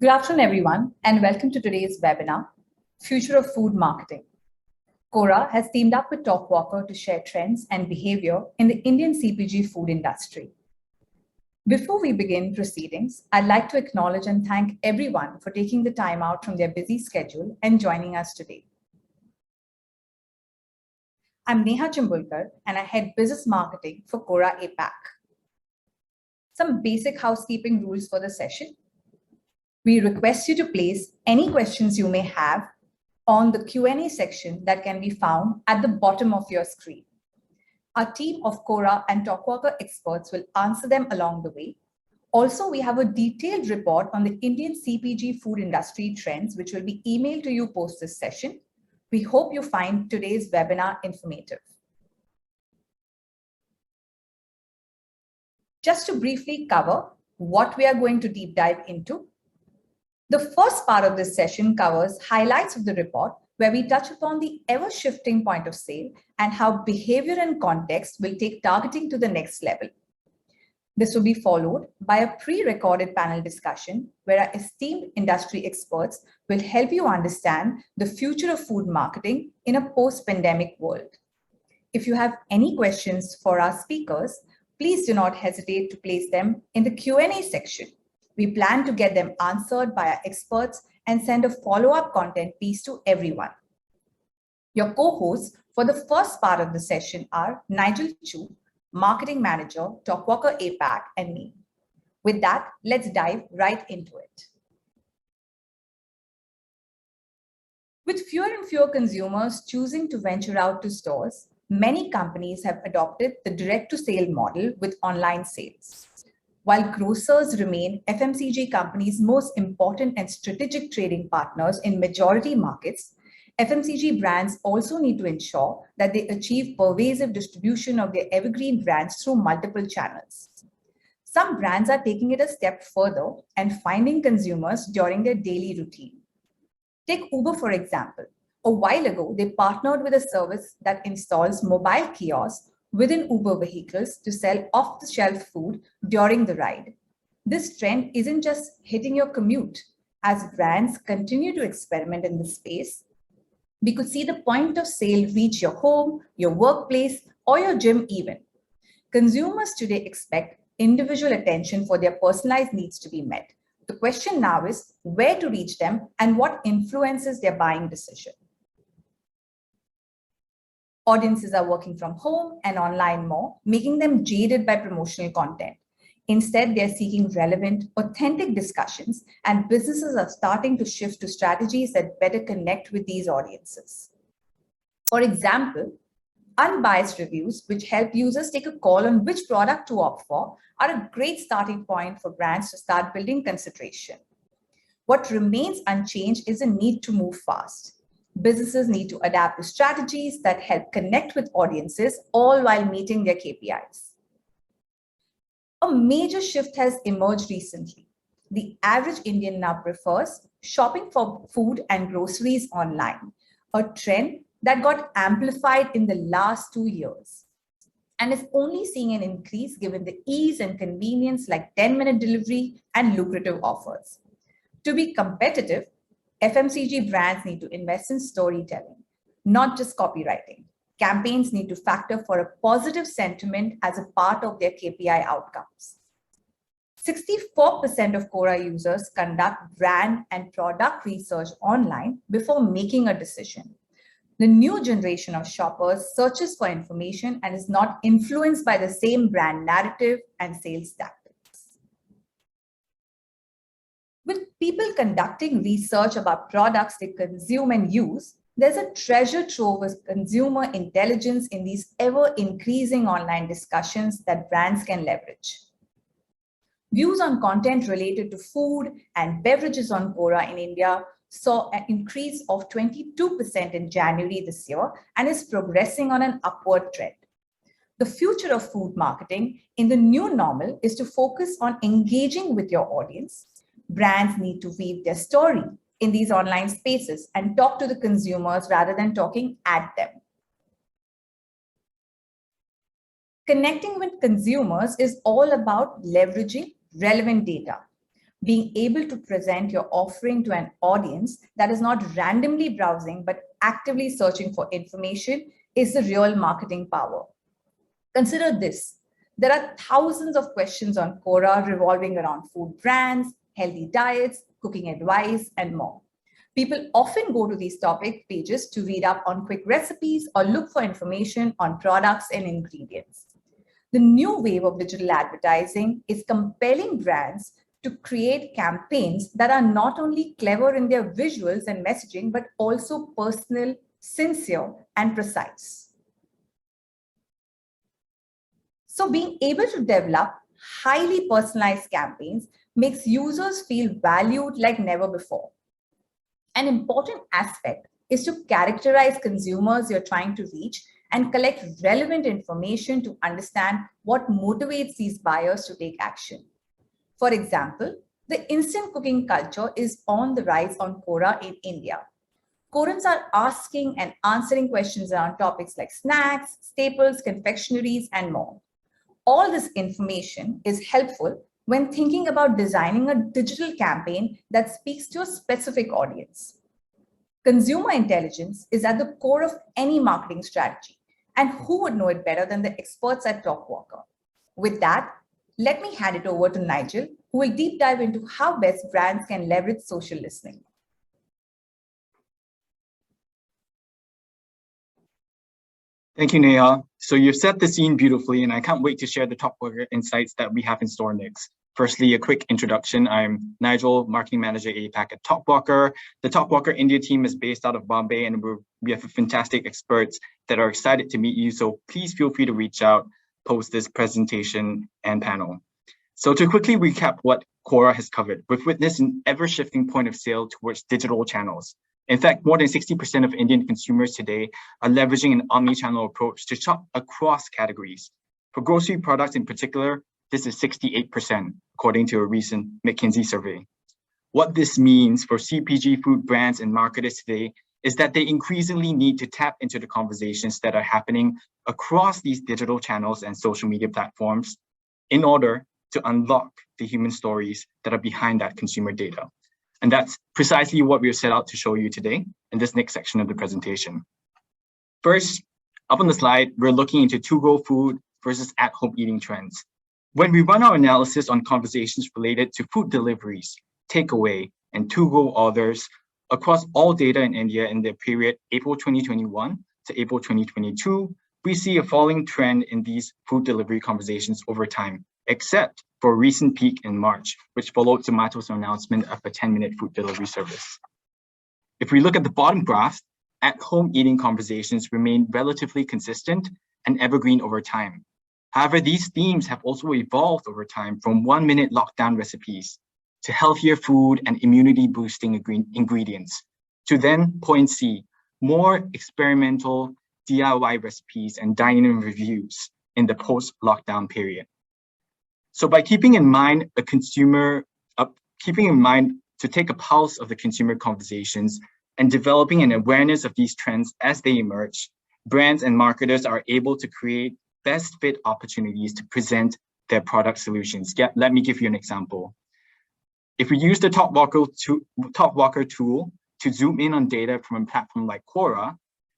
Good afternoon, everyone, and welcome to today's webinar, Future of Food Marketing. Quora has teamed up with Talkwalker to share trends and behavior in the Indian CPG food industry. Before we begin proceedings, I'd like to acknowledge and thank everyone for taking the time out from their busy schedule and joining us today. I'm Neha Chimbulkar, and I head business marketing for Quora APAC. Some basic housekeeping rules for the session. We request you to place any questions you may have on the Q&A section that can be found at the bottom of your screen. Our team of Quora and Talkwalker experts will answer them along the way. Also, we have a detailed report on the Indian CPG food industry trends, which will be emailed to you post this session. We hope you find today's webinar informative. Just to briefly cover what we are going to deep dive into. The first part of this session covers highlights of the report, where we touch upon the ever-shifting point of sale and how behavior and context will take targeting to the next level. This will be followed by a pre-recorded panel discussion where our esteemed industry experts will help you understand the future of food marketing in a post-pandemic world. If you have any questions for our speakers, please do not hesitate to place them in the Q&A section. We plan to get them answered by our experts and send a follow-up content piece to everyone. Your co-hosts for the first part of the session are Nigel Chu, Marketing Manager, Talkwalker APAC, and me. With that, let's dive right into it. With fewer and fewer consumers choosing to venture out to stores, many companies have adopted the direct-to-sale model with online sales. While grocers remain FMCG companies' most important and strategic trading partners in majority markets, FMCG brands also need to ensure that they achieve pervasive distribution of their evergreen brands through multiple channels. Some brands are taking it a step further and finding consumers during their daily routine. Take Uber, for example. A while ago, they partnered with a service that installs mobile kiosks within Uber vehicles to sell off-the-shelf food during the ride. This trend isn't just hitting your commute. As brands continue to experiment in this space, we could see the point of sale reach your home, your workplace, or your gym even. Consumers today expect individual attention for their personalized needs to be met. The question now is where to reach them and what influences their buying decision. Audiences are working from home and online more, making them jaded by promotional content. Instead, they're seeking relevant, authentic discussions, and businesses are starting to shift to strategies that better connect with these audiences. For example, unbiased reviews, which help users take a call on which product to opt for, are a great starting point for brands to start building consideration. What remains unchanged is the need to move fast. Businesses need to adapt to strategies that help connect with audiences, all while meeting their KPIs. A major shift has emerged recently. The average Indian now prefers shopping for food and groceries online, a trend that got amplified in the last 2 years and is only seeing an increase given the ease and convenience like 10-minute delivery and lucrative offers. To be competitive, FMCG brands need to invest in storytelling, not just copywriting. Campaigns need to factor for a positive sentiment as a part of their KPI outcomes. 64% of Quora users conduct brand and product research online before making a decision. The new generation of shoppers searches for information and is not influenced by the same brand narrative and sales tactics. With people conducting research about products they consume and use, there's a treasure trove of consumer intelligence in these ever-increasing online discussions that brands can leverage. Views on content related to food and beverages on Quora in India saw an increase of 22% in January this year and is progressing on an upward trend. The future of food marketing in the new normal is to focus on engaging with your audience. Brands need to weave their story in these online spaces and talk to the consumers rather than talking at them. Connecting with consumers is all about leveraging relevant data. Being able to present your offering to an audience that is not randomly browsing but actively searching for information is the real marketing power. Consider this. There are thousands of questions on Quora revolving around food brands, healthy diets, cooking advice, and more. People often go to these topic pages to read up on quick recipes or look for information on products and ingredients. The new wave of digital advertising is compelling brands to create campaigns that are not only clever in their visuals and messaging, but also personal, sincere, and precise. So being able to develop highly personalized campaigns makes users feel valued like never before. An important aspect is to characterize consumers you're trying to reach and collect relevant information to understand what motivates these buyers to take action. For example, the instant cooking culture is on the rise on Quora in India. Quorans are asking and answering questions around topics like snacks, staples, confectionaries, and more. All this information is helpful when thinking about designing a digital campaign that speaks to a specific audience. Consumer intelligence is at the core of any marketing strategy, and who would know it better than the experts at Talkwalker? With that, let me hand it over to Nigel, who will deep dive into how best brands can leverage social listening. Thank you, Neha. So you've set the scene beautifully, and I can't wait to share the Talkwalker insights that we have in store next. Firstly, a quick introduction. I'm Nigel, Marketing Manager APAC at Talkwalker. The Talkwalker India team is based out of Bombay, and we have fantastic experts that are excited to meet you. So please feel free to reach out post this presentation and panel. So to quickly recap what Quora has covered, we've witnessed an ever-shifting point of sale towards digital channels. In fact, more than 60% of Indian consumers today are leveraging an omni-channel approach to shop across categories. For grocery products in particular, this is 68%, according to a recent McKinsey survey. What this means for CPG food brands and marketers today is that they increasingly need to tap into the conversations that are happening across these digital channels and social media platforms in order to unlock the human stories that are behind that consumer data. And that's precisely what we've set out to show you today in this next section of the presentation. First, up on the slide, we're looking into to-go food versus at-home eating trends. When we run our analysis on conversations related to food deliveries, takeaway, and to-go orders across all data in India in the period April 2021 to April 2022, we see a falling trend in these food delivery conversations over time, except for a recent peak in March, which followed Zomato's announcement of a 10-minute food delivery service. If we look at the bottom graph, at-home eating conversations remain relatively consistent and evergreen over time. However, these themes have also evolved over time from 1-minute lockdown recipes to healthier food and immunity-boosting ingredients, to then point C, more experimental DIY recipes and dining reviews in the post-lockdown period. So by keeping in mind to take a pulse of the consumer conversations and developing an awareness of these trends as they emerge, brands and marketers are able to create best fit opportunities to present their product solutions. Let me give you an example. If we use the Talkwalker tool to zoom in on data from a platform like Quora,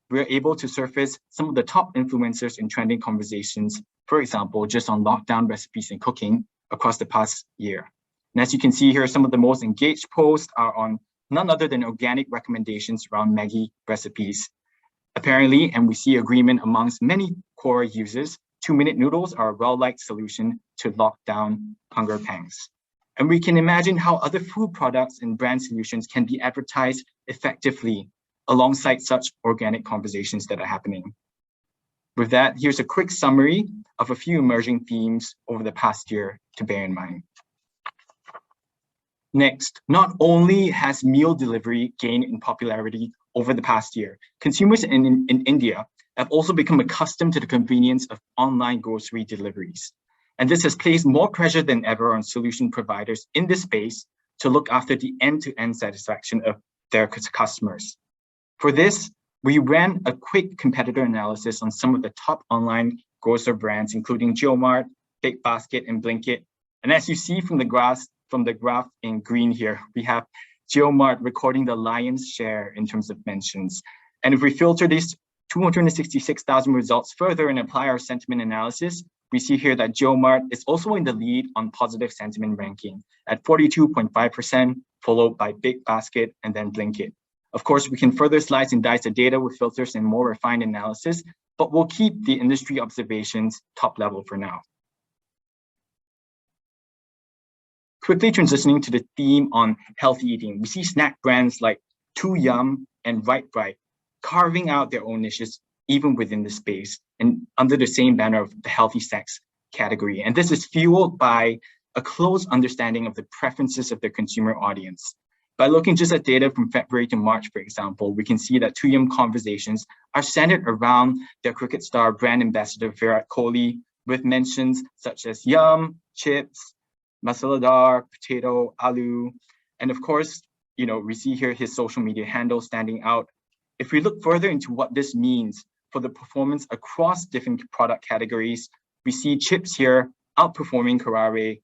we're able to surface some of the top influencers in trending conversations, for example, just on lockdown recipes and cooking across the past year. And as you can see here, some of the most engaged posts are on none other than organic recommendations around Maggi recipes. Apparently, and we see agreement amongst many Quora users, 2-minute noodles are a well-liked solution to lockdown hunger pangs. And we can imagine how other food products and brand solutions can be advertised effectively alongside such organic conversations that are happening. With that, here's a quick summary of a few emerging themes over the past year to bear in mind. Next, not only has meal delivery gained in popularity over the past year, consumers in India have also become accustomed to the convenience of online grocery deliveries. And this has placed more pressure than ever on solution providers in this space to look after the end-to-end satisfaction of their customers. For this, we ran a quick competitor analysis on some of the top online grocer brands, including JioMart, Big Basket, and Blinkit. And as you see from the graphs, from the graph in green here, we have JioMart recording the lion's share in terms of mentions. And if we filter these 266,000 results further and apply our sentiment analysis, we see here that JioMart is also in the lead on positive sentiment ranking at 42.5%, followed by Big Basket and then Blinkit. Of course, we can further slice and dice the data with filters and more refined analysis, but we'll keep the industry observations top level for now. Quickly transitioning to the theme on healthy eating, we see snack brands like Too Yum and Right Bright carving out their own niches even within the space and under the same banner of the healthy snacks category. And this is fueled by a close understanding of the preferences of their consumer audience. By looking just at data from February to March, for example, we can see that Too Yum conversations are centered around their cricket star brand ambassador Virat Kohli, with mentions such as yum, chips, masala dar, potato, aloo, and of course, we see here his social media handle standing out. If we look further into what this means for the performance across different product categories, we see chips here outperforming Karare,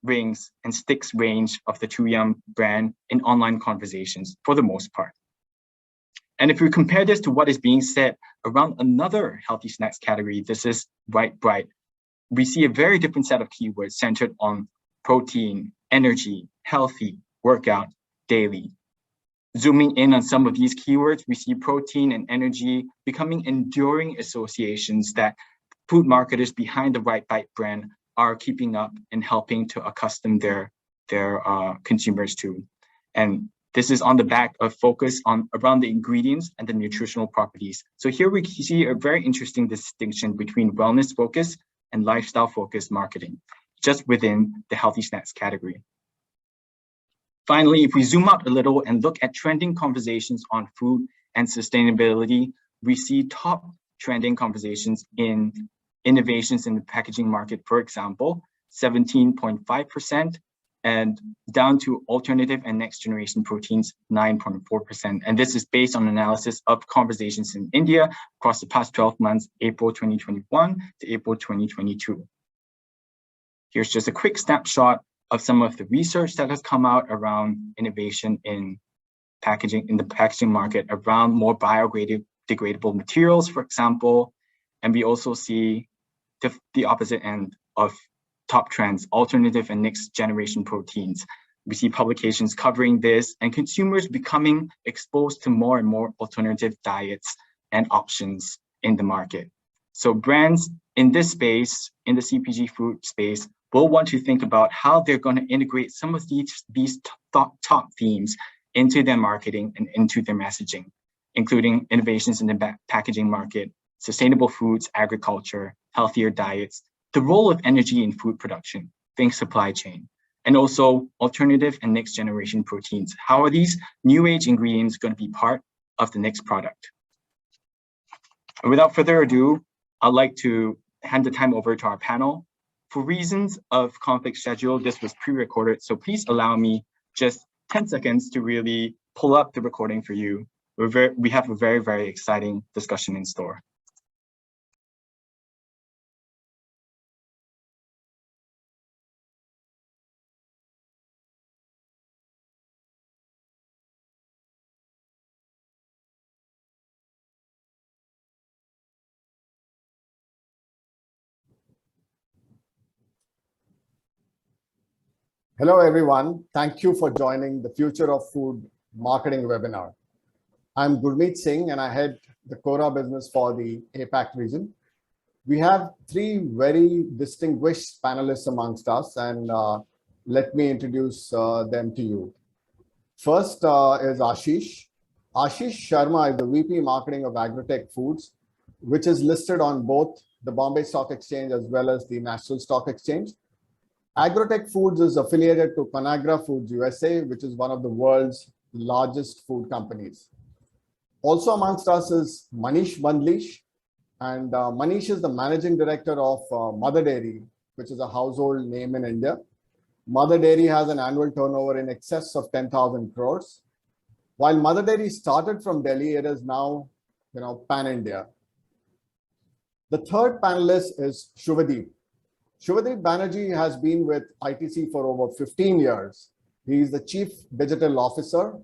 rings, and sticks range of the Too Yum brand in online conversations for the most part. And if we compare this to what is being said around another healthy snacks category, this is Right Bright, we see a very different set of keywords centered on protein, energy, healthy, workout, daily. Zooming in on some of these keywords, we see protein and energy becoming enduring associations that food marketers behind the Right Bright brand are keeping up and helping to accustom their consumers to. And this is on the back of focus on around the ingredients and the nutritional properties. So here we see a very interesting distinction between wellness focus and lifestyle focused marketing, just within the healthy snacks category. Finally, if we zoom out a little and look at trending conversations on food and sustainability, we see top trending conversations in innovations in the packaging market, for example, 17.5%, and down to alternative and next generation proteins, 9.4%. And this is based on analysis of conversations in India across the past 12 months, April 2021 to April 2022. Here's just a quick snapshot of some of the research that has come out around innovation in packaging, in the packaging market, around more biodegradable materials, for example. And we also see the opposite end of top trends, alternative and next generation proteins. We see publications covering this and consumers becoming exposed to more and more alternative diets and options in the market. So brands in this space, in the CPG food space, will want to think about how they're going to integrate some of these top themes into their marketing and into their messaging, including innovations in the packaging market, sustainable foods, agriculture, healthier diets, the role of energy in food production, think supply chain, and also alternative and next generation proteins. How are these new age ingredients going to be part of the next product? And without further ado, I'd like to hand the time over to our panel. For reasons of conflict schedule, this was pre-recorded, so please allow me just 10 seconds to really pull up the recording for you. We have a very, very exciting discussion in store. Hello, everyone. Thank you for joining the Future of Food Marketing webinar. I'm Gurmeet Singh, and I head the Quora business for the APAC region. We have three very distinguished panelists amongst us, and let me introduce them to you. First is Ashish. Ashish Sharma is the VP Marketing of Agrotech Foods, which is listed on both the Bombay Stock Exchange as well as the National Stock Exchange. Agrotech Foods is affiliated to Conagra Foods USA, which is one of the world's largest food companies. Also amongst us is Manish Bandlish, and Manish is the managing director of Mother Dairy, which is a household name in India. Mother Dairy has an annual turnover in excess of 10,000 crores. While Mother Dairy started from Delhi, it is now, pan-India. The third panelist is Shubhadeep. Shubhadeep Banerjee has been with ITC for over 15 years. He is the Chief Digital Officer,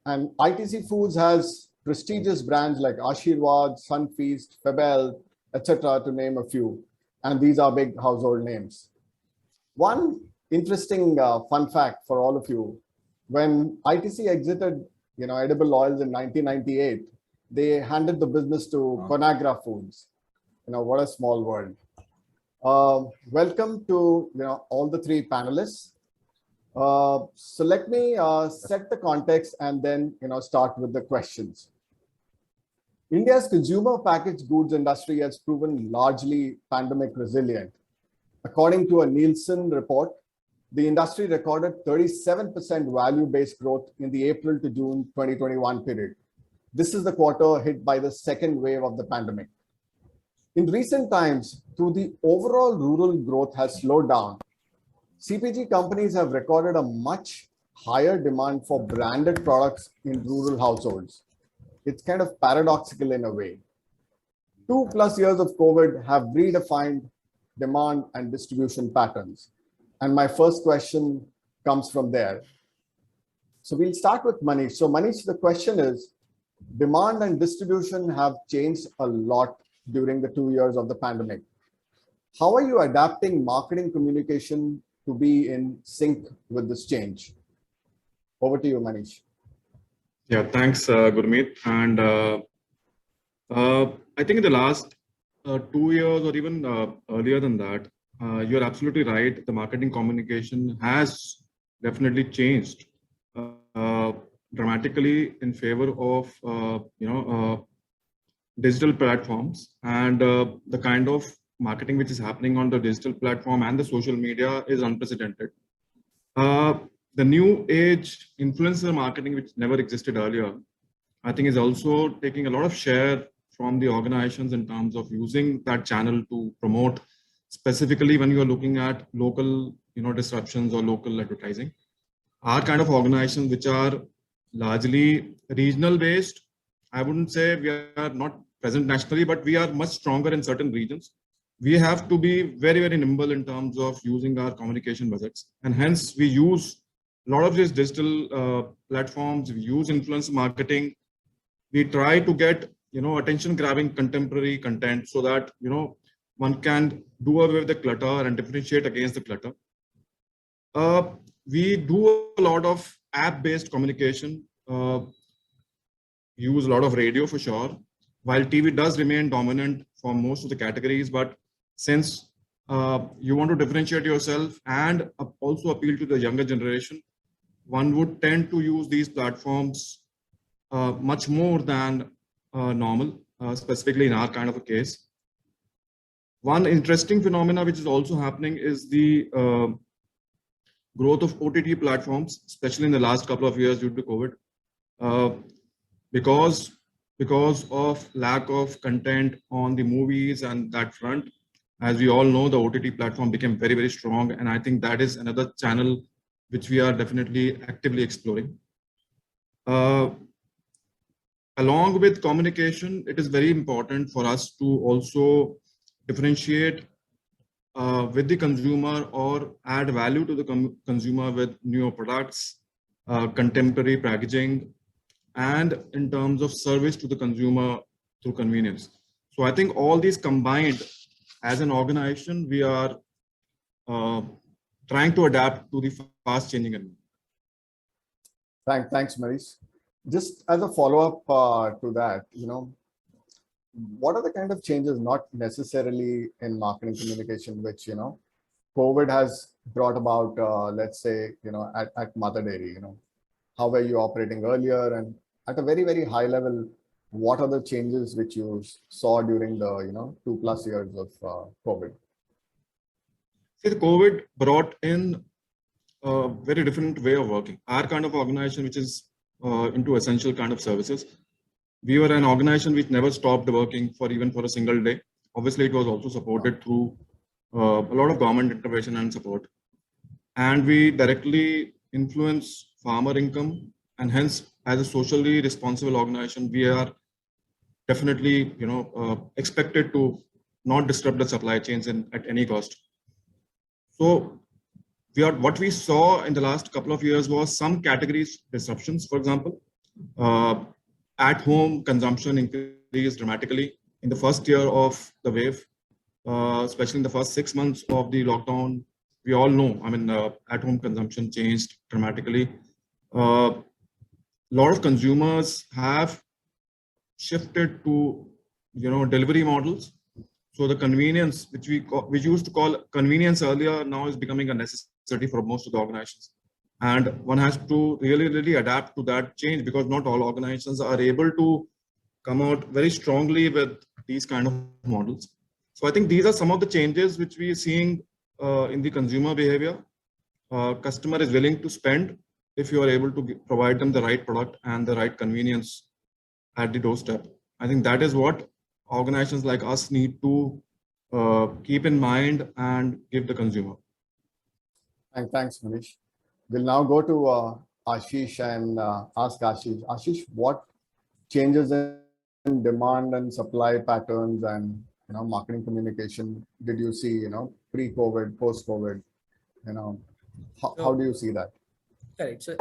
and ITC Foods has prestigious brands like Ashirwad, Sunfeast, Febel, etc., to name a few. And these are big household names. One interesting fun fact for all of you: when ITC exited, edible oils in 1998, they handed the business to Conagra Foods. What a small world. Welcome to all the three panelists. So let me set the context and then start with the questions. India's consumer packaged goods industry has proven largely pandemic resilient. According to a Nielsen report, the industry recorded 37% value-based growth in the April to June 2021 period. This is the quarter hit by the second wave of the pandemic. In recent times, though the overall rural growth has slowed down, CPG companies have recorded a much higher demand for branded products in rural households. It's kind of paradoxical in a way. 2+ years of COVID have redefined demand and distribution patterns. And my first question comes from there. So we'll start with Manish. So Manish, the question is, demand and distribution have changed a lot during the 2 years of the pandemic. How are you adapting marketing communication to be in sync with this change? Over to you, Manish. Yeah, thanks, Gurmeet. And I think in the last 2 years or even earlier than that, you're absolutely right. The marketing communication has definitely changed dramatically in favor of digital platforms, and the kind of marketing which is happening on the digital platform and the social media is unprecedented. The new age influencer marketing, which never existed earlier, I think is also taking a lot of share from the organizations in terms of using that channel to promote, specifically when you are looking at local disruptions or local advertising. Our kind of organizations, which are largely regional based, I wouldn't say we are not present nationally, but we are much stronger in certain regions. We have to be very, very nimble in terms of using our communication budgets. And hence we use a lot of these digital platforms. We use influencer marketing. We try to get, attention grabbing contemporary content so that, one can do away with the clutter and differentiate against the clutter. We do a lot of app-based communication, use a lot of radio for sure, while TV does remain dominant for most of the categories. But since you want to differentiate yourself and also appeal to the younger generation, one would tend to use these platforms much more than normal, specifically in our kind of a case. One interesting phenomena which is also happening is the growth of OTT platforms, especially in the last couple of years due to COVID, because of lack of content on the movies and that front. As we all know, the OTT platform became very, very strong, and I think that is another channel which we are definitely actively exploring. Along with communication, it is very important for us to also differentiate with the consumer or add value to the consumer with newer products, contemporary packaging, and in terms of service to the consumer through convenience. So I think all these combined, as an organization, we are trying to adapt to the fast changing environment. Thanks, Manish. Just as a follow-up to that, what are the kind of changes, not necessarily in marketing communication, which COVID has brought about, let's say, at Mother Dairy? How were you operating earlier, and at a very, very high level, what are the changes which you saw during the 2+ years of COVID? See, the COVID brought in a very different way of working. Our kind of organization, which is into essential kind of services, we were an organization which never stopped working even for a single day. Obviously, it was also supported through a lot of government intervention and support. And we directly influence farmer income, and hence, as a socially responsible organization, we are definitely expected to not disrupt the supply chains at any cost. So what we saw in the last couple of years was some categories disruptions. For example, at home consumption increased dramatically in the first year of the wave, especially in the first 6 months of the lockdown. We all know, at home consumption changed dramatically. A lot of consumers have shifted to, delivery models. So the convenience, which we used to call convenience earlier, now is becoming a necessity for most of the organizations. And one has to really adapt to that change, because not all organizations are able to come out very strongly with these kind of models. So I think these are some of the changes which we are seeing in the consumer behavior. Customer is willing to spend if you are able to provide them the right product and the right convenience at the doorstep. I think that is what organizations like us need to keep in mind and give the consumer. Thanks, Manish. We'll now go to Ashish and ask Ashish. Ashish, what changes in demand and supply patterns and marketing communication did you see? Pre-COVID, post-COVID. How do you see that? Correct. So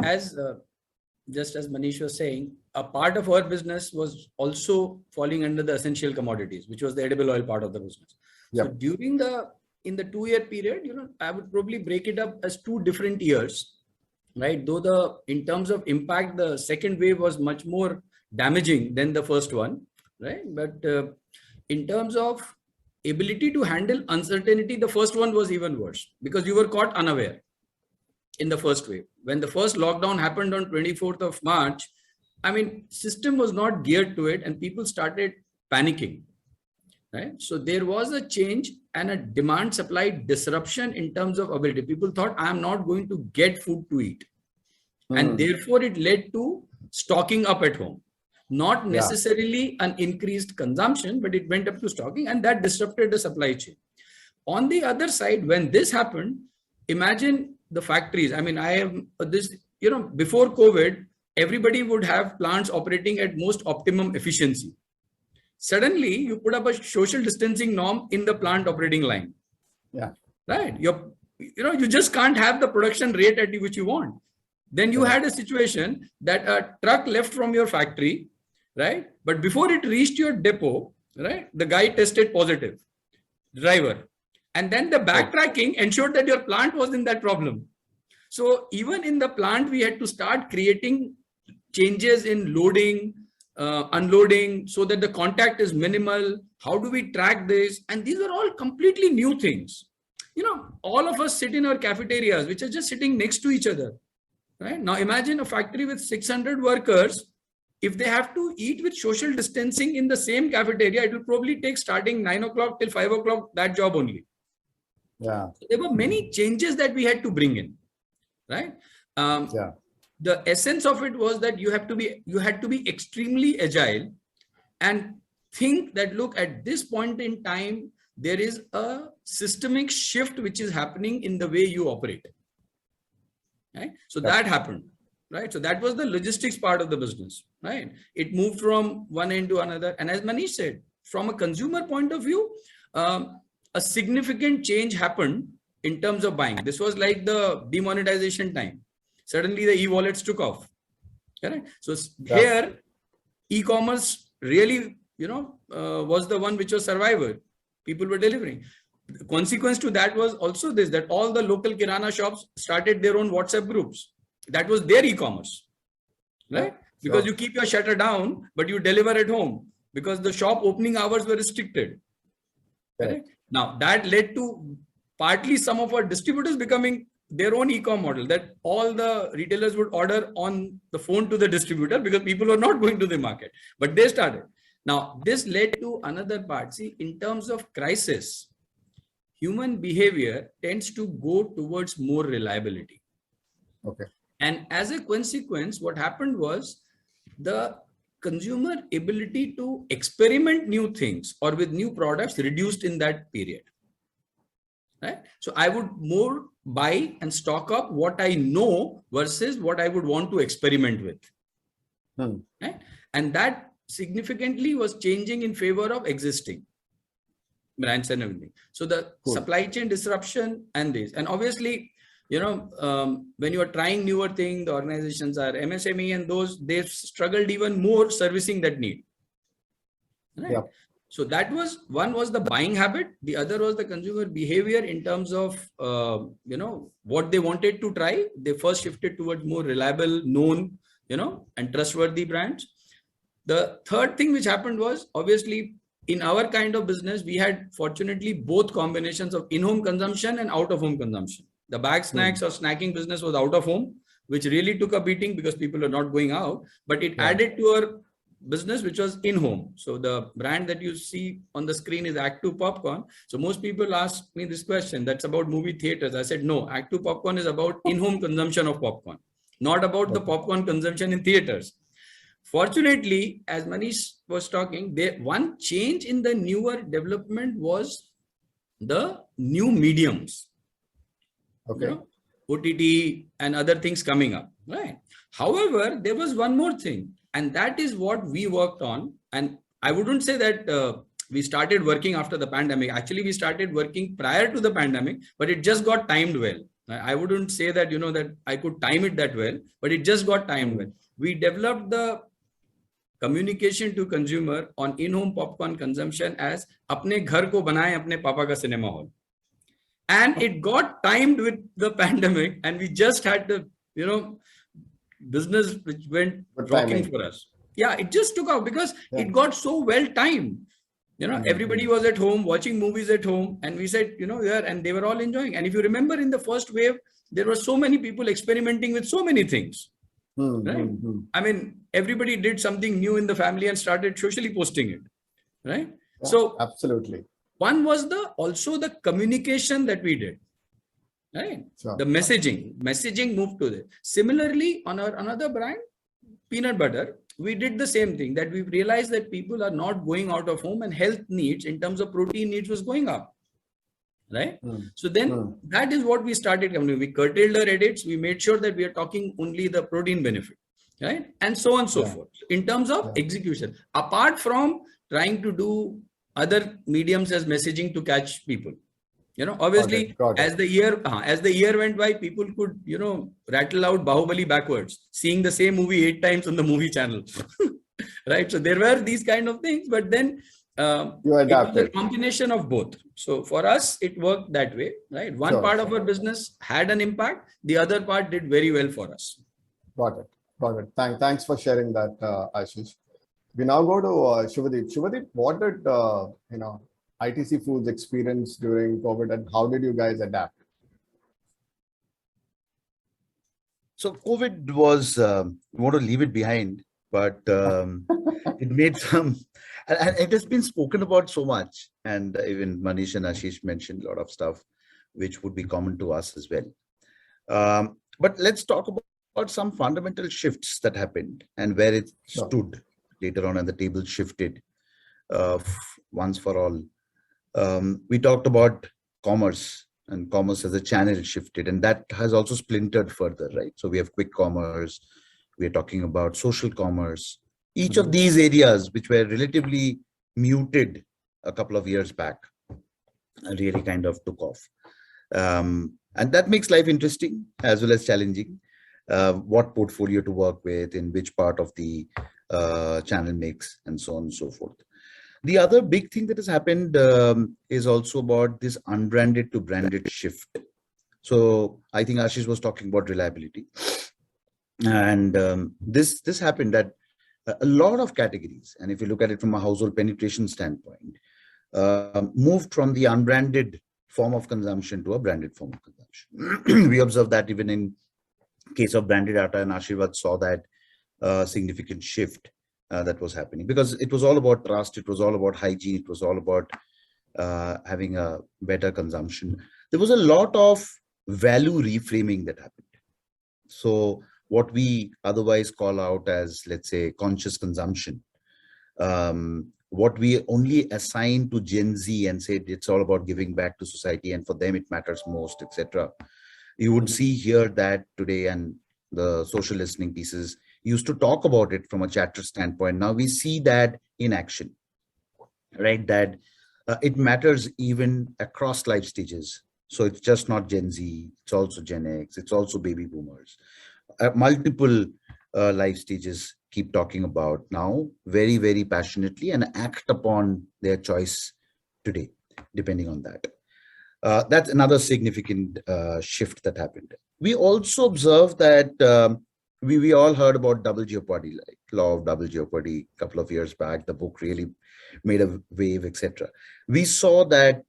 just as Manish was saying, a part of our business was also falling under the essential commodities, which was the edible oil part of the business. Yep. So in the 2-year period, I would probably break it up as 2 different years, right? Though in terms of impact, the second wave was much more damaging than the first one, right? But in terms of ability to handle uncertainty, the first one was even worse, because you were caught unaware in the first wave. When the first lockdown happened on 24th of March, system was not geared to it and people started panicking, right? So there was a change and a demand supply disruption in terms of ability. People thought, I am not going to get food to eat. And therefore it led to stocking up at home. Not necessarily an increased consumption, but it went up to stocking, and that disrupted the supply chain. On the other side, when this happened, imagine the factories. I have this, before COVID, everybody would have plants operating at most optimum efficiency. Suddenly, you put up a social distancing norm in the plant operating line. Yeah. Right. You just can't have the production rate at which you want. Then you had a situation that a truck left from your factory, right? But before it reached your depot, right, the guy tested positive, driver. And then the backtracking ensured that your plant was in that problem. So even in the plant, we had to start creating changes in loading, unloading, so that the contact is minimal. How do we track this? And these are all completely new things. All of us sit in our cafeterias, which are just sitting next to each other. Right? Now imagine a factory with 600 workers. If they have to eat with social distancing in the same cafeteria, it will probably take starting 9 o'clock till 5 o'clock, that job only. Yeah. So there were many changes that we had to bring in, right? The essence of it was that you had to be extremely agile and think that, look, at this point in time, there is a systemic shift which is happening in the way you operate. Right? So that happened, right? So that was the logistics part of the business, right? It moved from one end to another. And as Manish said, from a consumer point of view, a significant change happened in terms of buying. This was like the demonetization time. Suddenly the e-wallets took off. Correct? So here, e-commerce really, was the one which was survivor. People were delivering. The consequence to that was also this, that all the local kirana shops started their own WhatsApp groups. That was their e-commerce, right? Because you keep your shutter down, but you deliver at home because the shop opening hours were restricted. Right? Now that led to partly some of our distributors becoming their own e-com model, that all the retailers would order on the phone to the distributor because people were not going to the market, but they started. Now this led to another part. See, in terms of crisis, human behavior tends to go towards more reliability. Okay. And as a consequence, what happened was the consumer ability to experiment new things or with new products reduced in that period. Right? So I would more buy and stock up what I know versus what I would want to experiment with. Right? And that significantly was changing in favor of existing. brands and everything. So the supply chain disruption and this, and obviously, when you are trying newer things, the organizations are MSME and those, they've struggled even more servicing that need. Right? Yeah. So that was, one was the buying habit. The other was the consumer behavior in terms of, what they wanted to try. They first shifted towards more reliable, known, and trustworthy brands. The third thing which happened was, obviously, in our kind of business, we had fortunately both combinations of in-home consumption and out-of-home consumption. The bag snacks or snacking business was out of home, which really took a beating because people are not going out, but it added to our business, which was in-home. So the brand that you see on the screen is Act 2 Popcorn. So most people ask me this question, that's about movie theaters. I said, no, Act 2 Popcorn is about in-home consumption of popcorn, not about the popcorn consumption in theaters. Fortunately, as Manish was talking, one change in the newer development was the new mediums. Okay. OTT and other things coming up, right? However, there was one more thing, and that is what we worked on. And I wouldn't say that we started working after the pandemic. Actually, we started working prior to the pandemic, but it just got timed well. I wouldn't say that, that I could time it that well, but it just got timed well. We developed the communication to consumer on in-home popcorn consumption as apne ghar ko banaye apne papa ka cinema hall. And it got timed with the pandemic, and we just had the, business which went rocking for us. Yeah, it just took off because it got so well timed. Everybody was at home watching movies at home, and we said, and they were all enjoying. And if you remember, in the first wave, there were so many people experimenting with so many things. Right? I mean, everybody did something new in the family and started socially posting it. Right? Yeah, so absolutely. One was also the communication that we did, right? Sure. The messaging moved to this. Similarly, on our another brand, peanut butter, we did the same thing, that we realized that people are not going out of home and health needs in terms of protein needs was going up, right? So then that is what we started coming. We curtailed our edits. We made sure that we are talking only the protein benefit, right? And so on and so forth. In terms of execution, apart from trying to do other mediums as messaging to catch people, obviously got it. As the year went by, people could, rattle out Bahubali backwards, seeing the same movie 8 times on the movie channel, right? So there were these kind of things, but then it was a combination of both. So for us, it worked that way, right? One part of our business had an impact. The other part did very well for us. Got it. Thanks for sharing that, Ashish. We now go to Shubhadeep. Shubhadeep, what did ITC Foods experience during COVID, and how did you guys adapt? So COVID was, we want to leave it behind, but it made some, and it has been spoken about so much. And even Manish and Ashish mentioned a lot of stuff, which would be common to us as well. But let's talk about some fundamental shifts that happened and where it stood later on, and the table shifted once for all. We talked about commerce, and commerce as a channel shifted, and that has also splintered further, right? So we have quick commerce, we are talking about social commerce. Each of these areas, which were relatively muted a couple of years back, really kind of took off. And that makes life interesting as well as challenging. What portfolio to work with, in which part of the channel mix, and so on and so forth. The other big thing that has happened is also about this unbranded to branded shift. So I think Ashish was talking about reliability, and this happened that a lot of categories, and if you look at it from a household penetration standpoint, moved from the unbranded form of consumption to a branded form of consumption. We observed that even in case of branded atta, and Ashirvad saw that significant shift that was happening, because it was all about trust, it was all about hygiene, it was all about having a better consumption. There was a lot of value reframing that happened. So what we otherwise call out as, let's say, conscious consumption, what we only assign to Gen Z and said it's all about giving back to society and for them it matters most, etc. You would see here that today, and the social listening pieces used to talk about it from a chatter standpoint. Now we see that in action, right? That It matters even across life stages. So it's just not Gen Z, it's also Gen X, it's also baby boomers. Multiple life stages keep talking about now very, very passionately and act upon their choice today, depending on that. That's another significant shift that happened. We also observed that we all heard about double jeopardy, like law of double jeopardy a couple of years back. The book really made a wave, etc. We saw that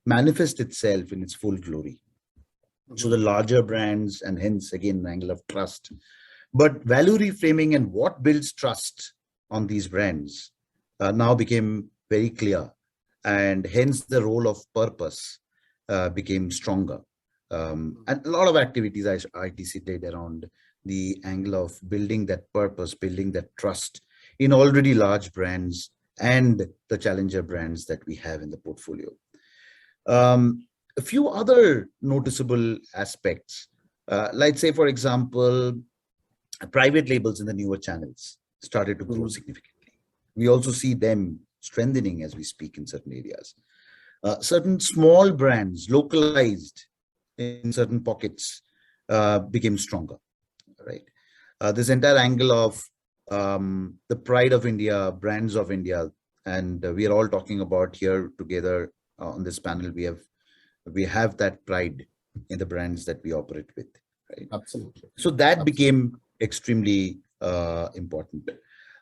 manifest itself in its full glory. So the larger brands, and hence again an angle of trust, but value reframing and what builds trust on these brands now became very clear, and hence the role of purpose became stronger. And a lot of activities ITC did around the angle of building that purpose, building that trust in already large brands and the challenger brands that we have in the portfolio. A few other noticeable aspects, let's say, for example, private labels in the newer channels started to grow significantly. We also see them strengthening as we speak in certain areas. Certain small brands, localized in certain pockets, became stronger, right? This entire angle of the pride of India, brands of India, and we are all talking about here together on this panel. We have that pride in the brands that we operate with, right? Absolutely. So that became extremely important.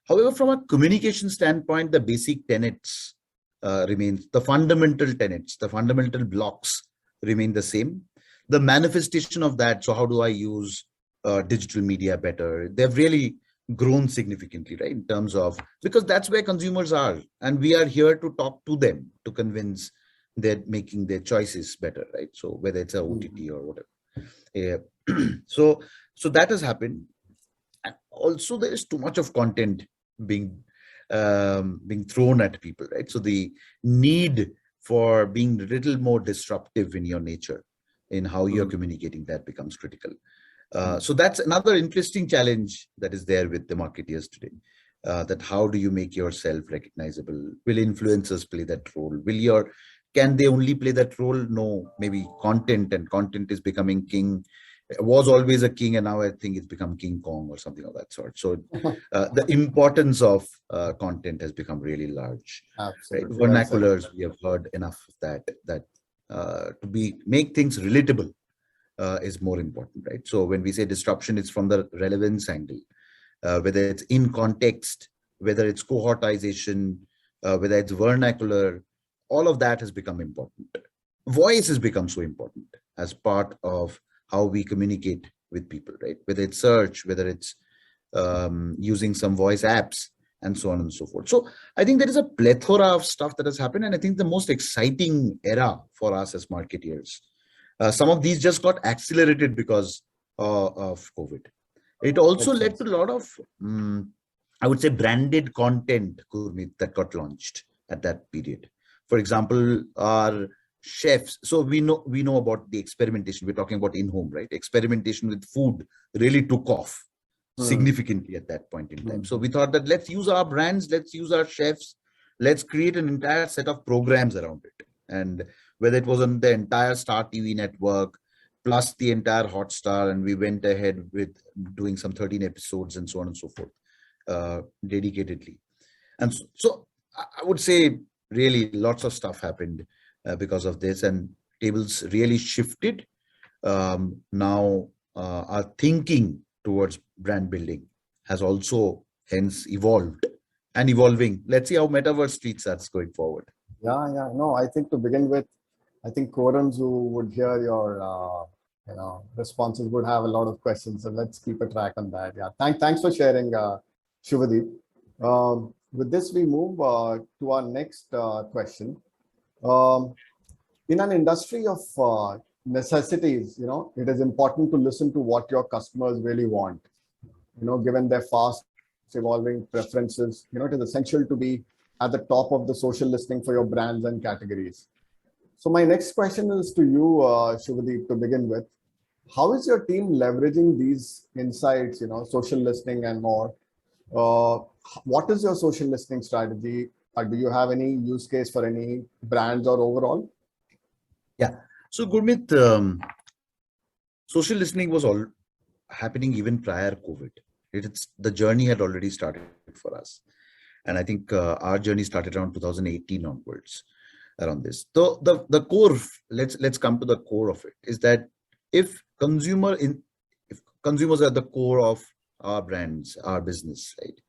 However, from a communication standpoint, the basic tenets remain, the fundamental tenets, the fundamental blocks remain the same. The manifestation of that, so how do I use digital media better? They've really grown significantly, right? In terms of, because that's where consumers are, and we are here to talk to them, to convince they're making their choices better, right? So whether it's a OTT or whatever. So that has happened. And also there is too much of content being thrown at people, right? So the need for being a little more disruptive in your nature, in how you're communicating, that becomes critical. So that's another interesting challenge that is there with the marketeers today. That how do you make yourself recognizable? Will influencers play that role? Can they only play that role? No, maybe content, and content is becoming king. It was always a king, and now I think it's become King Kong or something of that sort. So the importance of content has become really large. Absolutely. Right? Vernaculars, we have heard enough of that to make things relatable is more important, right? So when we say disruption, it's from the relevance angle, whether it's in context, whether it's cohortization, whether it's vernacular, all of that has become important. Voice has become so important as part of how we communicate with people, right? Whether it's search, whether it's using some voice apps, and so on and so forth. So I think there is a plethora of stuff that has happened, and I think the most exciting era for us as marketeers, some of these just got accelerated because of COVID. It also led to a lot of, I would say, branded content, Gurmeet, that got launched at that period. For example, our chefs. So we know about the experimentation. We're talking about in-home, right? Experimentation with food really took off significantly at that point in time. So we thought that let's use our brands, let's use our chefs, let's create an entire set of programs around it. And whether it was on the entire Star TV network, plus the entire Hotstar, and we went ahead with doing some 13 episodes and so on and so forth, dedicatedly. And so I would say really lots of stuff happened because of this, and tables really shifted. Now our thinking towards brand building has also hence evolved and evolving. Let's see how Metaverse treats us going forward. Yeah. No, I think to begin with, I think quorums who would hear your responses would have a lot of questions. So let's keep a track on that. Yeah. Thanks for sharing, Shubhadeep. With this, we move to our next question. In an industry of necessities, it is important to listen to what your customers really want. Given their fast evolving preferences, it is essential to be at the top of the social listening for your brands and categories. So my next question is to you, Shubhadeep, to begin with. How is your team leveraging these insights, social listening and more? What is your social listening strategy? do you have any use case for any brands or overall? Yeah. So Gurmeet, social listening was all happening even prior COVID. The journey had already started for us. And I think our journey started around 2018 onwards around this. So the core, let's come to the core of it, is that if consumers are the core of our brands, our business, right?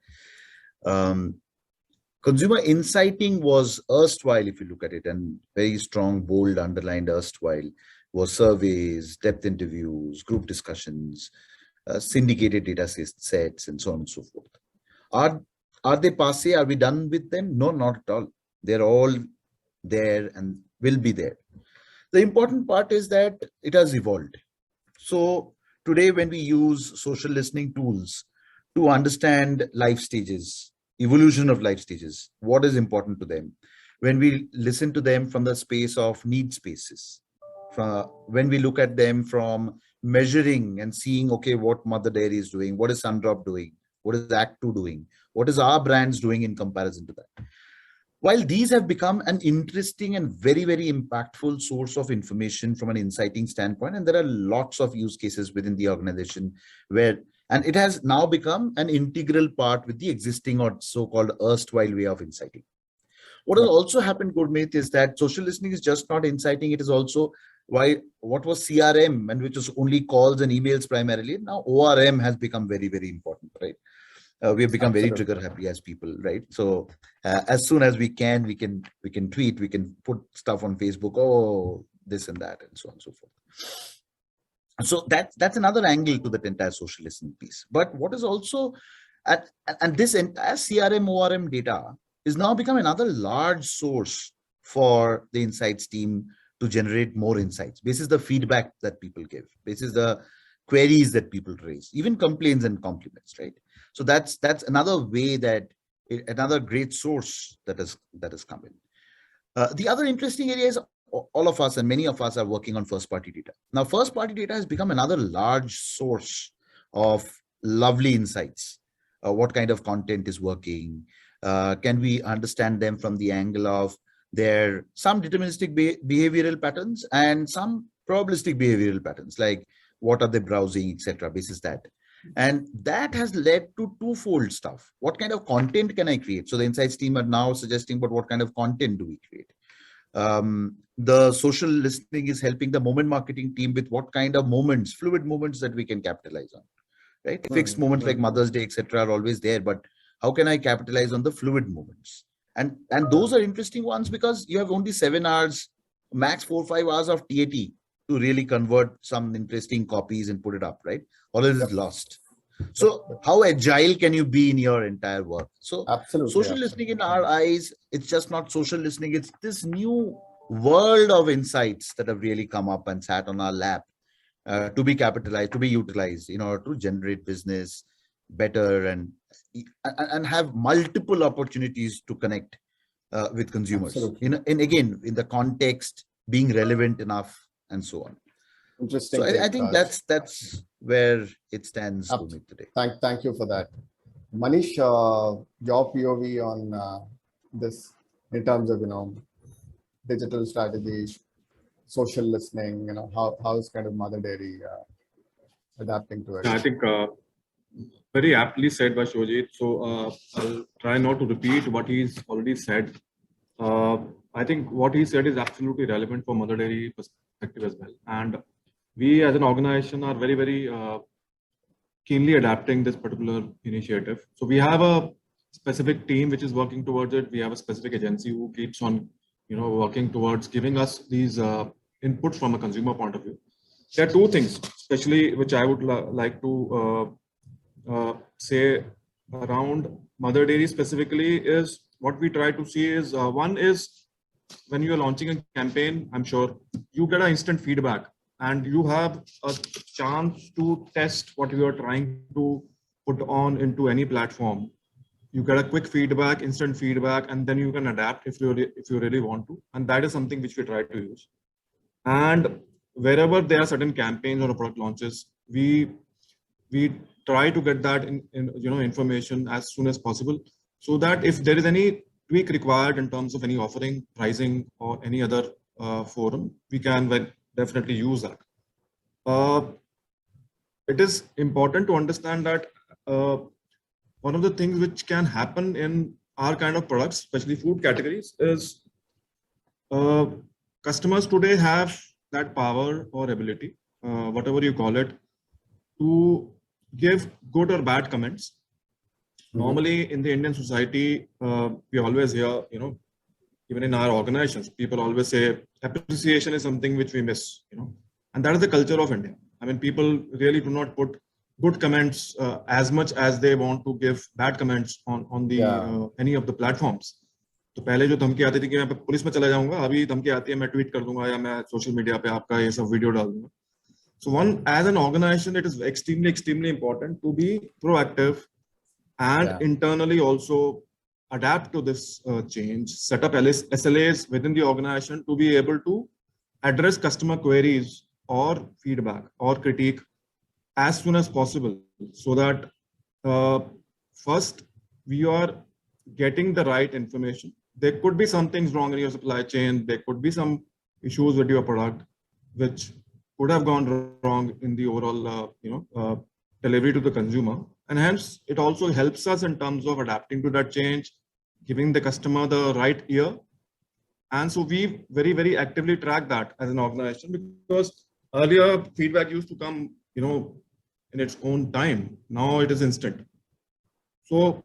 Consumer inciting was erstwhile, if you look at it, and very strong, bold, underlined erstwhile, was surveys, depth interviews, group discussions, syndicated data sets, and so on and so forth. Are they passé? Are we done with them? No, not at all. They're all there and will be there. The important part is that it has evolved. So today, when we use social listening tools to understand life stages, evolution of life stages, what is important to them, when we listen to them from the space of need spaces, when we look at them from measuring and seeing, okay, what Mother Dairy is doing, what is Sundrop doing, what is Act 2 doing, what is our brands doing in comparison to that. While these have become an interesting and very, very impactful source of information from an inciting standpoint, and there are lots of use cases within the organization and it has now become an integral part with the existing or so-called erstwhile way of inciting. What has also happened, Gurmeet, is that social listening is just not inciting, it is also what was CRM, and which was only calls and emails primarily. Now ORM has become very, very important, right? We have become very trigger happy as people, right? So as soon as we can tweet, we can put stuff on Facebook, oh, this and that, and so on and so forth. So that's another angle to that entire social listening piece. But what is also, and this entire CRM, ORM data is now become another large source for the insights team to generate more insights. This is the feedback that people give. This is the queries that people raise, even complaints and compliments, right? So that's another way another great source that has come in. The other interesting area is all of us and many of us are working on first-party data. Now, first-party data has become another large source of lovely insights. What kind of content is working? Can we understand them from the angle of some deterministic behavioral patterns and some probabilistic behavioral patterns, like what are they browsing, etc. basis that. And that has led to twofold stuff. What kind of content can I create? So the insights team are now suggesting, but what kind of content do we create? The social listening is helping the moment marketing team with what kind of moments, fluid moments that we can capitalize on, right? Fixed moments like Mother's Day, etc. are always there, but how can I capitalize on the fluid moments? And those are interesting ones because you have only 7 hours, max 4 or 5 hours of TAT to really convert some interesting copies and put it up, right? All of it is lost. So how agile can you be in your entire work? So social listening in our eyes, it's just not social listening. It's this new world of insights that have really come up and sat on our lap to be capitalized, to be utilized in order to generate business better and have multiple opportunities to connect with consumers. And again, in the context, being relevant enough and so on. Interesting. So I think that's where it stands for me today. Thank you for that. Manish, your POV on this in terms of, digital strategy, social listening, how is kind of Mother Dairy adapting to it? I think very aptly said by Shojit. So I'll try not to repeat what he's already said. I think what he said is absolutely relevant for Mother Dairy perspective as well. And we as an organization are very, very keenly adapting this particular initiative. So we have a specific team which is working towards it. We have a specific agency who keeps on, working towards giving us these inputs from a consumer point of view. There are two things, especially which I would like to say around Mother Dairy specifically is what we try to see is one is when you are launching a campaign, I'm sure you get an instant feedback and you have a chance to test what you are trying to put on into any platform. You get a quick feedback, instant feedback, and then you can adapt if you really want to. And that is something which we try to use. And wherever there are certain campaigns or product launches, we try to get that information as soon as possible, so that if there is any tweak required in terms of any offering, pricing, or any other forum, we can definitely use that. It is important to understand that one of the things which can happen in our kind of products, especially food categories, is customers today have that power or ability, whatever you call it, to give good or bad comments. Normally in the Indian society, we always hear, even in our organizations, people always say appreciation is something which we miss, and that is the culture of India. I mean, people really do not put good comments as much as they want to give bad comments on the any of the platforms. तो पहले जो धमकी आती थी कि मैं police में चला जाऊंगा, अभी धमकी आती है मैं ट्वीट कर दूंगा या मैं सोशल मीडिया पे आपका ये सब वीडियो डाल दूंगा. So as an organization, it is extremely important to be proactive and internally also adapt to this change, set up SLAs within the organization to be able to address customer queries or feedback or critique as soon as possible, so that first we are getting the right information. There could be some things wrong in your supply chain. There could be some issues with your product, which could have gone wrong in the overall, delivery to the consumer. And hence, it also helps us in terms of adapting to that change, giving the customer the right ear. And so we very actively track that as an organization, because earlier feedback used to come, in its own time. Now it is instant. So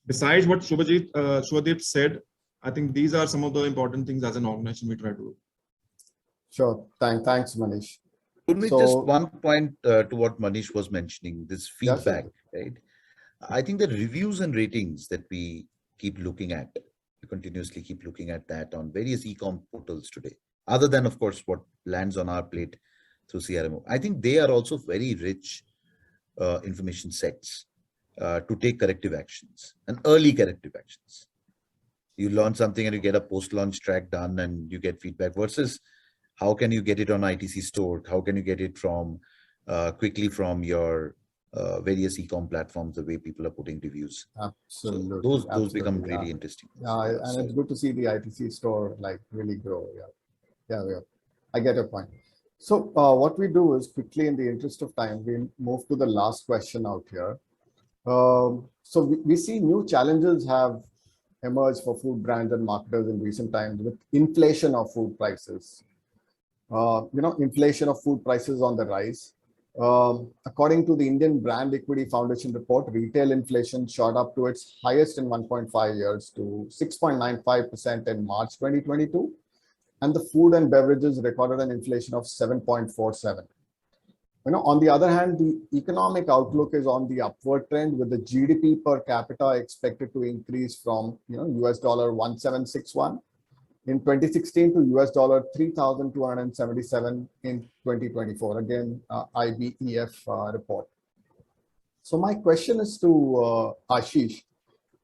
besides what Shubhadeep said, I think these are some of the important things as an organization we try to do. Sure. Thanks, Manish. Just one point to what Manish was mentioning, this feedback, right? I think the reviews and ratings that we keep looking at, we continuously keep looking at that on various e-com portals today, other than, of course, what lands on our plate through CRMO. I think they are also very rich information sets to take corrective actions and early corrective actions. You learn something and you get a post-launch track done and you get feedback, versus how can you get it on ITC store? How can you get it from quickly from your various e-com platforms, the way people are putting reviews? Absolutely. So those become really interesting. Yeah, and it's good to see the ITC store like really grow. Yeah. I get your point. So what we do is, quickly, in the interest of time, we'll move to the last question out here. So we see new challenges have emerged for food brands and marketers in recent times with inflation of food prices. Inflation of food prices on the rise. According to the Indian Brand Equity Foundation report, retail inflation shot up to its highest in 1.5 years to 6.95% in March 2022. And the food and beverages recorded an inflation of 7.47%. On the other hand, the economic outlook is on the upward trend, with the GDP per capita expected to increase from US $1,761 in 2016 to US $3,277 in 2024. Again, IBEF report. So my question is to Ashish.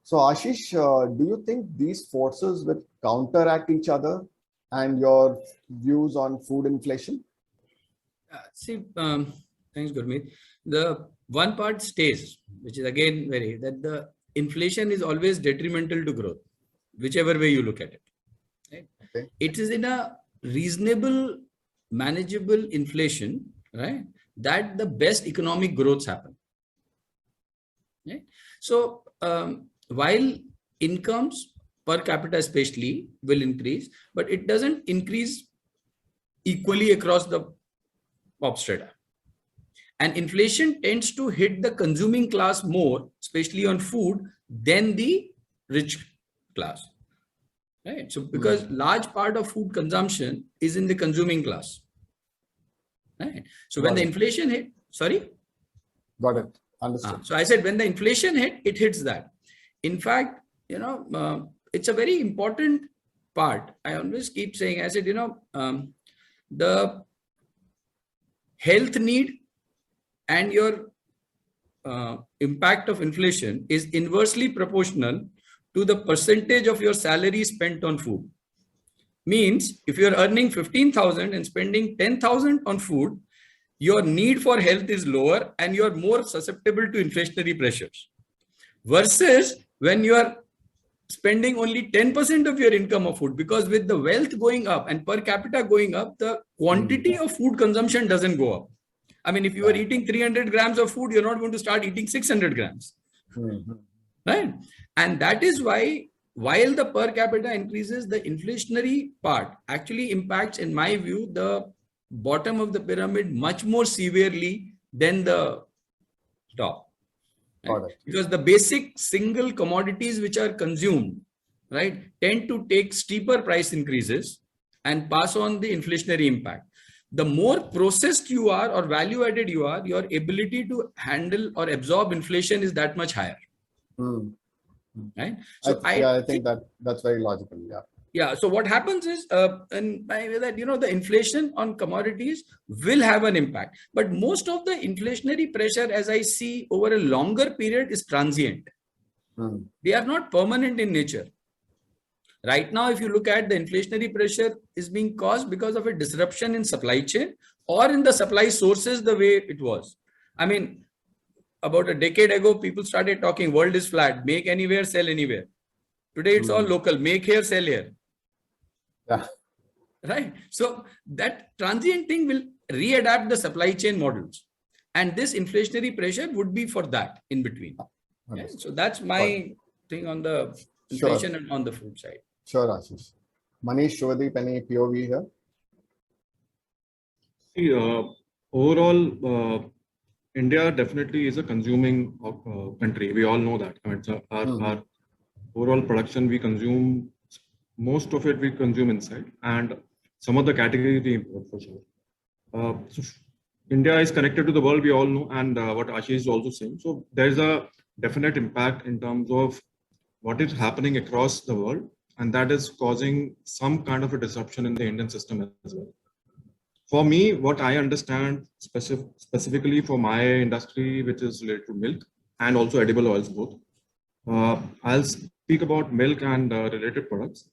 So Ashish, do you think these forces will counteract each other, and your views on food inflation? Thanks, Gurmeet. The one part stays, which is again that the inflation is always detrimental to growth, whichever way you look at it. Right? Okay. It is in a reasonable, manageable inflation, right, that the best economic growths happen. Right? So while incomes per capita especially will increase, but it doesn't increase equally across the pop strata. And inflation tends to hit the consuming class more, especially on food, than the rich class. Right? So because large part of food consumption is in the consuming class. Right? So when the inflation hit, Got it. Understood. So I said when the inflation hit, it hits that. In fact, it's a very important part. I always keep saying, I said, the health need and your impact of inflation is inversely proportional to the percentage of your salary spent on food. Means if you're earning 15,000 and spending 10,000 on food, your need for health is lower and you're more susceptible to inflationary pressures. Versus when you are spending only 10% of your income of food, because with the wealth going up and per capita going up, the quantity of food consumption doesn't go up. I mean, if you are eating 300 grams of food, you're not going to start eating 600 grams. Right? And that is why, while the per capita increases, the inflationary part actually impacts, in my view, the bottom of the pyramid much more severely than the top. Right? Because the basic single commodities which are consumed, right, tend to take steeper price increases and pass on the inflationary impact. The more processed you are or value added you are, your ability to handle or absorb inflation is that much higher. Right? So I think that's very logical. Yeah. So what happens is, and by that, the inflation on commodities will have an impact, but most of the inflationary pressure, as I see over a longer period, is transient. They are not permanent in nature. Right now, if you look at the inflationary pressure is being caused because of a disruption in supply chain or in the supply sources the way it was. I mean, about a decade ago, people started talking world is flat, make anywhere, sell anywhere. Today, it's all local, make here, sell here. Yeah. Right. So that transient thing will readapt the supply chain models. And this inflationary pressure would be for that in between. Okay? So that's my thing on the inflation and on the food side. Sure, Ashish. Manish, Shubhadeep, any POV here? See, overall, India definitely is a consuming country. We all know that. I mean, our overall production, we consume, most of it we consume inside, and some of the categories we import for sure. So India is connected to the world, we all know, and what Ashish is also saying. So there's a definite impact in terms of what is happening across the world, and that is causing some kind of a disruption in the Indian system as well. For me, what I understand specifically for my industry, which is related to milk and also edible oils both, I'll speak about milk and related products.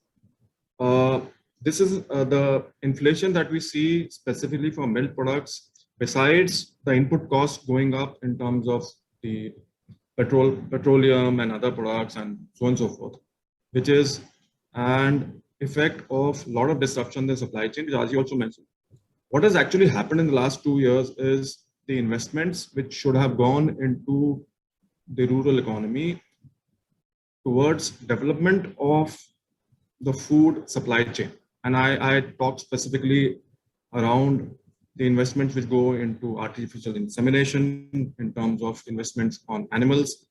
This is the inflation that we see specifically for milk products, besides the input cost going up in terms of the petroleum and other products and so on and so forth, which is an effect of a lot of disruption in the supply chain, which Aji also mentioned. What has actually happened in the last 2 years is the investments which should have gone into the rural economy towards development of the food supply chain. And I talk specifically around the investments which go into artificial insemination in terms of investments on animals.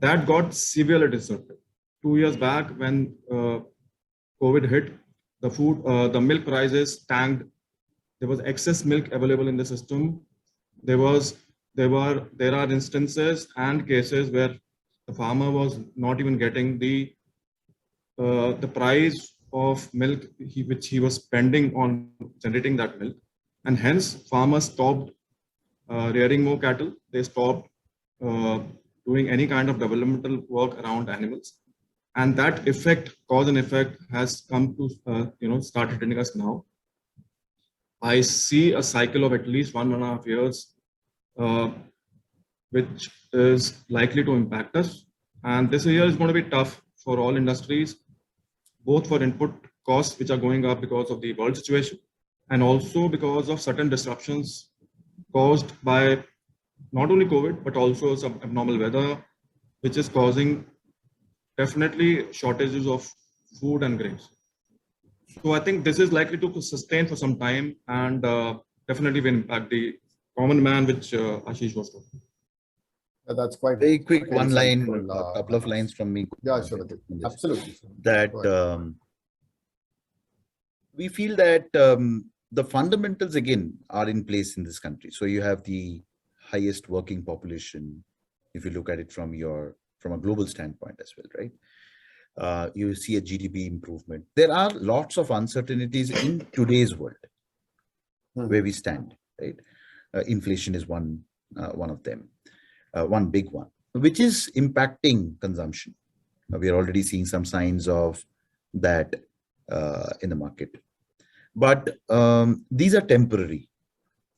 That got severely disrupted. 2 years back when COVID hit, the milk prices tanked. There was excess milk available in the system. There are instances and cases where the farmer was not even getting the price of milk which he was spending on generating that milk, and hence farmers stopped rearing more cattle. They stopped doing any kind of developmental work around animals, and that cause and effect has come to start hitting us now. I see a cycle of at least 1.5 years, which is likely to impact us. And this year is going to be tough for all industries, both for input costs, which are going up because of the world situation, and also because of certain disruptions caused by not only COVID, but also some abnormal weather, which is causing definitely shortages of food and grains. So I think this is likely to sustain for some time, and definitely will impact the common man, which Ashish was talking. That's quite very quick. One line, a couple of lines from me. Yeah, sure. Absolutely. That we feel that the fundamentals again are in place in this country. So you have the highest working population, if you look at it from a global standpoint as well, right? You see a GDP improvement. There are lots of uncertainties in today's world where we stand, right? Inflation is one of them, one big one, which is impacting consumption. We are already seeing some signs of that in the market. But these are temporary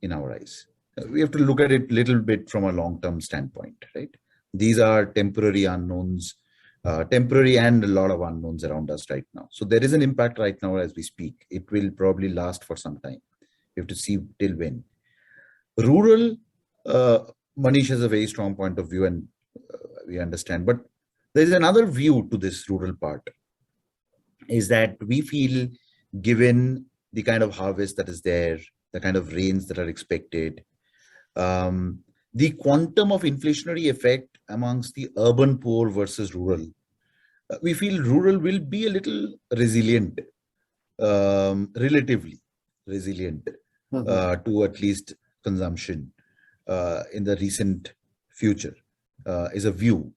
in our eyes. We have to look at it a little bit from a long-term standpoint, right? These are temporary unknowns temporary and a lot of unknowns around us right now. So there is an impact right now as we speak. It will probably last for some time. You have to see till when. Rural, Manish has a very strong point of view, and we understand. But there is another view to this rural part, is that we feel, given the kind of harvest that is there, the kind of rains that are expected, the quantum of inflationary effect amongst the urban poor versus rural, we feel rural will be a little resilient, relatively resilient to at least consumption in the recent future, is a view.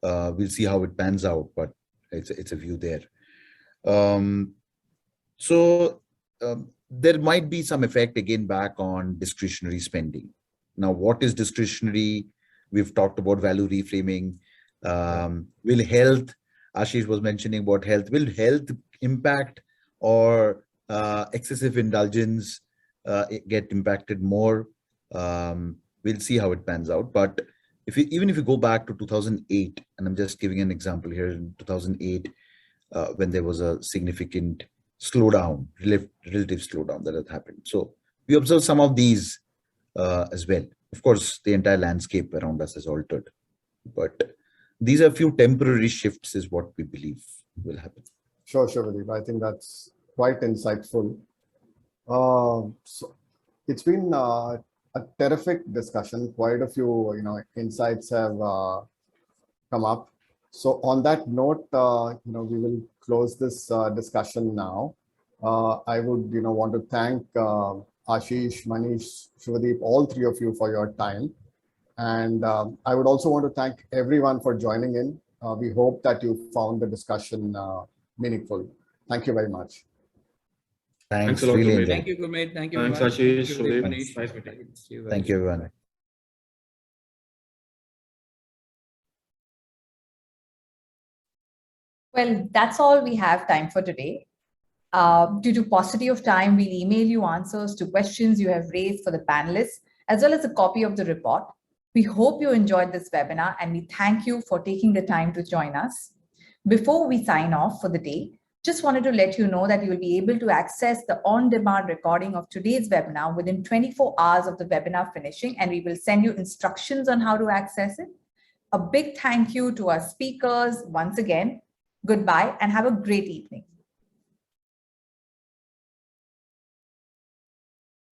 We'll see how it pans out, but it's a view there. There might be some effect again back on discretionary spending. Now, what is discretionary? We've talked about value reframing. Will health, Ashish was mentioning about health, will health impact or excessive indulgence get impacted more? We'll see how it pans out. But even if you go back to 2008, and I'm just giving an example here, in 2008, when there was a significant slowdown, relative slowdown that had happened. So we observe some of these as well. Of course, the entire landscape around us is altered, but these are a few temporary shifts is what we believe will happen. Sure, Videep. I think that's quite insightful. So it's been a terrific discussion. Quite a few, insights have come up. So on that note, we will close this discussion now. I would, want to thank Ashish, Manish, Shivdeep, all three of you for your time. And I would also want to thank everyone for joining in. We hope that you found the discussion meaningful. Thank you very much. Thanks a lot. Really Gurmeet. Thank you, Gurmeet. Thank you. Thanks, Vimal. Ashish. Thank you, Shubdeep. Manish. Nice meeting. Thank you, everyone. Well, that's all we have time for today. Due to paucity of time, we'll email you answers to questions you have raised for the panelists, as well as a copy of the report. We hope you enjoyed this webinar, and we thank you for taking the time to join us. Before we sign off for the day, just wanted to let you know that you will be able to access the on-demand recording of today's webinar within 24 hours of the webinar finishing, and we will send you instructions on how to access it. A big thank you to our speakers once again. Goodbye and have a great evening.